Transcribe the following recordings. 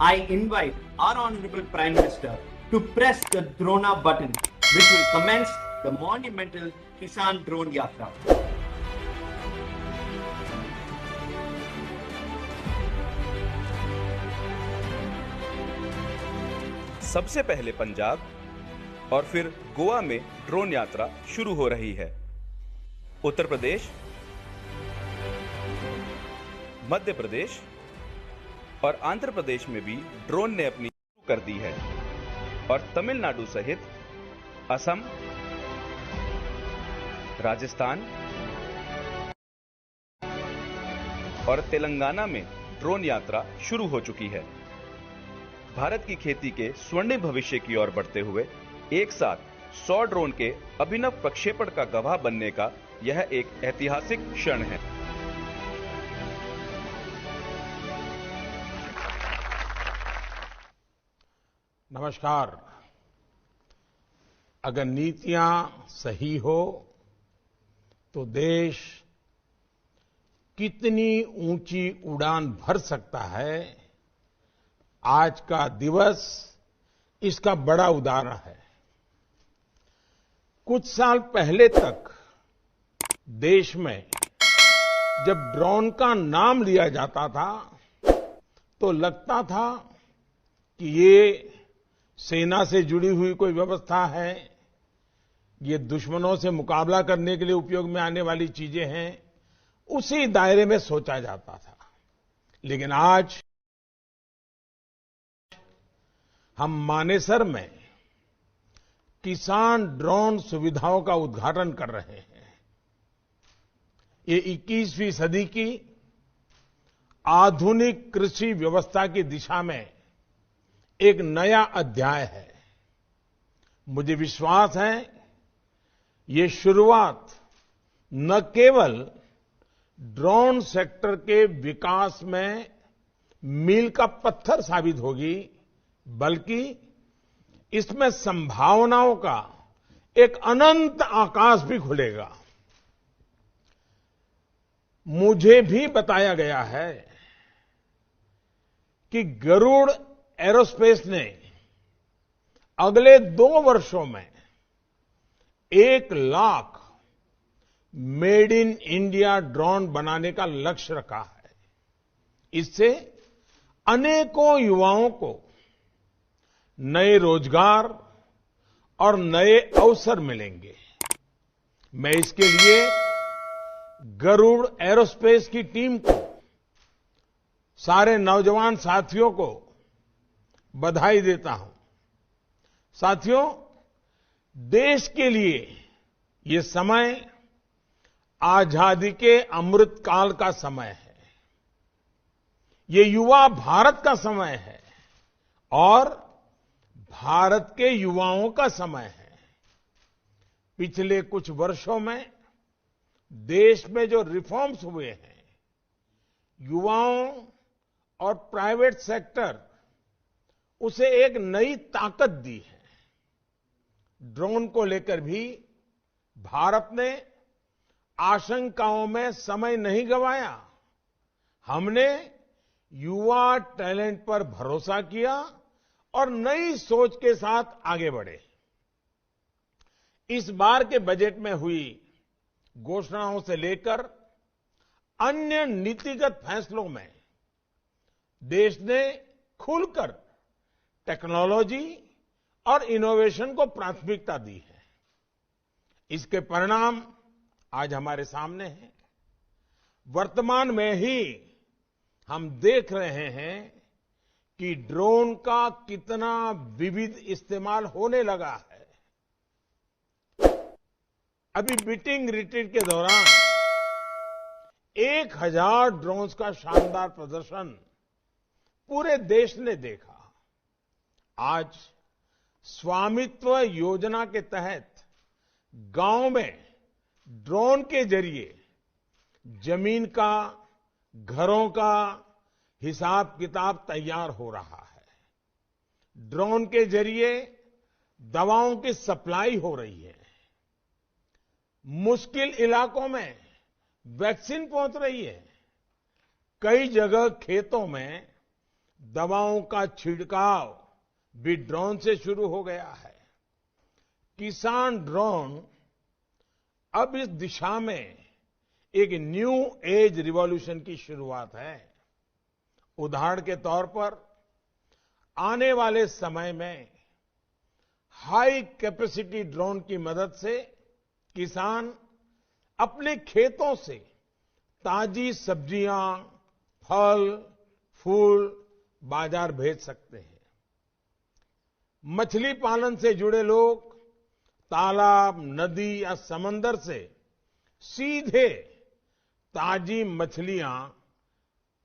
I invite our Honorable Prime Minister to press the Drona button, which will commence the monumental Kisan Drone Yatra. सबसे पहले पंजाब और फिर गोवा में drone यात्रा शुरू हो रही है। उत्तर प्रदेश, मध्य प्रदेश और आंध्र प्रदेश में भी ड्रोन ने अपनी शुरू कर दी है और तमिलनाडु सहित असम, राजस्थान और तेलंगाना में ड्रोन यात्रा शुरू हो चुकी है। भारत की खेती के स्वर्णिम भविष्य की ओर बढ़ते हुए एक साथ 100 ड्रोन के अभिनव प्रक्षेपण का गवाह बनने का यह एक ऐतिहासिक क्षण है। नमस्कार। अगर नीतियां सही हो तो देश कितनी ऊंची उड़ान भर सकता है, आज का दिवस इसका बड़ा उदाहरण है। कुछ साल पहले तक देश में जब ड्रोन का नाम लिया जाता था तो लगता था कि ये सेना से जुड़ी हुई कोई व्यवस्था है, ये दुश्मनों से मुकाबला करने के लिए उपयोग में आने वाली चीजें हैं, उसी दायरे में सोचा जाता था। लेकिन आज हम मानेसर में किसान ड्रोन सुविधाओं का उद्घाटन कर रहे हैं। ये 21वीं सदी की आधुनिक कृषि व्यवस्था की दिशा में एक नया अध्याय है। मुझे विश्वास है ये शुरुआत न केवल ड्रोन सेक्टर के विकास में मील का पत्थर साबित होगी, बल्कि इसमें संभावनाओं का एक अनंत आकाश भी खुलेगा। मुझे भी बताया गया है कि गरुड़ एरोस्पेस ने अगले 2 वर्षों में 1 lakh made in India drone बनाने का लक्ष्य रखा है। इससे अनेकों युवाओं को नए रोजगार और नए अवसर मिलेंगे। मैं इसके लिए गरुड़ एरोस्पेस की टीम को, सारे नौजवान साथियों को बधाई देता हूं। साथियों, देश के लिए ये समय आजादी के अमृत काल का समय है। ये युवा भारत का समय है और भारत के युवाओं का समय है। पिछले कुछ वर्षों में देश में जो रिफॉर्म्स हुए हैं, युवाओं और प्राइवेट सेक्टर उसे एक नई ताकत दी है। ड्रोन को लेकर भी भारत ने आशंकाओं में समय नहीं गंवाया। हमने युवा टैलेंट पर भरोसा किया और नई सोच के साथ आगे बढ़े। इस बार के बजट में हुई घोषणाओं से लेकर अन्य नीतिगत फैसलों में देश ने खुलकर टेक्नोलॉजी और इनोवेशन को प्राथमिकता दी है। इसके परिणाम आज हमारे सामने हैं। वर्तमान में ही हम देख रहे हैं कि ड्रोन का कितना विविध इस्तेमाल होने लगा है। अभी बीटिंग रिट्रीट के दौरान 1000 ड्रोन्स का शानदार प्रदर्शन पूरे देश ने देखा। आज स्वामित्व योजना के तहत गांव में ड्रोन के जरिए जमीन का, घरों का हिसाब किताब तैयार हो रहा है। ड्रोन के जरिए दवाओं की सप्लाई हो रही है। मुश्किल इलाकों में वैक्सीन पहुंच रही है। कई जगह खेतों में दवाओं का छिड़काव भी ड्रोन से शुरू हो गया है। किसान ड्रोन अब इस दिशा में एक न्यू एज रिवॉल्यूशन की शुरुआत है। उदाहरण के तौर पर आने वाले समय में हाई कैपेसिटी ड्रोन की मदद से किसान अपने खेतों से ताजी सब्जियां, फल, फूल बाजार भेज सकते हैं। मछली पालन से जुड़े लोग तालाब, नदी या समंदर से सीधे ताजी मछलियां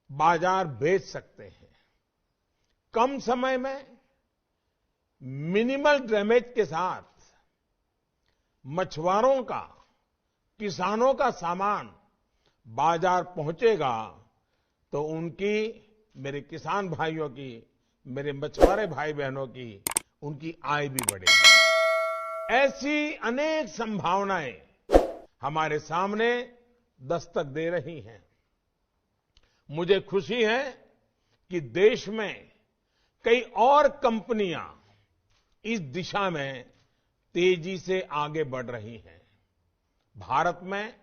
बाजार भेज सकते हैं। कम समय में मिनिमल डैमेज के साथ मछुआरों का, किसानों का सामान बाजार पहुंचेगा तो उनकी, मेरे किसान भाइयों की, मेरे मछुआरे भाई बहनों की, उनकी आय भी बढ़ेगी। ऐसी अनेक संभावनाएं हमारे सामने दस्तक दे रही हैं। मुझे खुशी है कि देश में कई और कंपनियां इस दिशा में तेजी से आगे बढ़ रही हैं। भारत में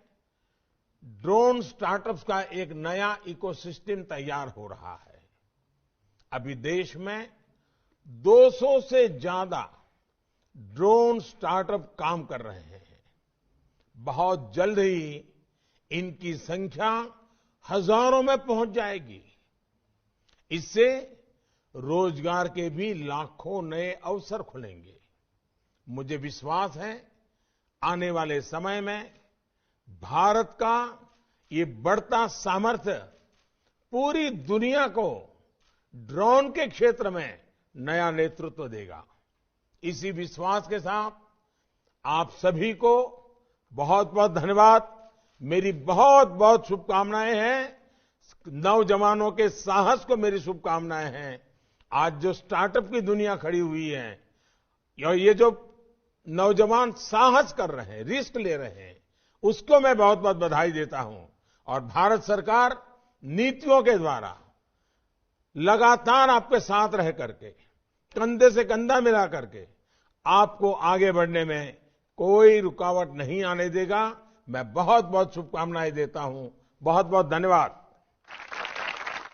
ड्रोन स्टार्टअप्स का एक नया इकोसिस्टम तैयार हो रहा है। अभी देश में 200 से ज्यादा ड्रोन स्टार्टअप काम कर रहे हैं। बहुत जल्द ही इनकी संख्या हजारों में पहुंच जाएगी। इससे रोजगार के भी लाखों नए अवसर खुलेंगे। मुझे विश्वास है आने वाले समय में भारत का ये बढ़ता सामर्थ्य पूरी दुनिया को ड्रोन के क्षेत्र में नया नेतृत्व देगा। इसी विश्वास के साथ आप सभी को बहुत बहुत धन्यवाद। मेरी बहुत बहुत शुभकामनाएं हैं। नौजवानों के साहस को मेरी शुभकामनाएं हैं। आज जो स्टार्टअप की दुनिया खड़ी हुई है, ये जो नौजवान साहस कर रहे हैं, रिस्क ले रहे हैं, उसको मैं बहुत बहुत बधाई देता हूं। और भारत सरकार नीतियों के द्वारा लगातार आपके साथ रह करके, कंधे से कंधा मिला करके आपको आगे बढ़ने में कोई रुकावट नहीं आने देगा। मैं बहुत बहुत शुभकामनाएं देता हूं। बहुत बहुत धन्यवाद।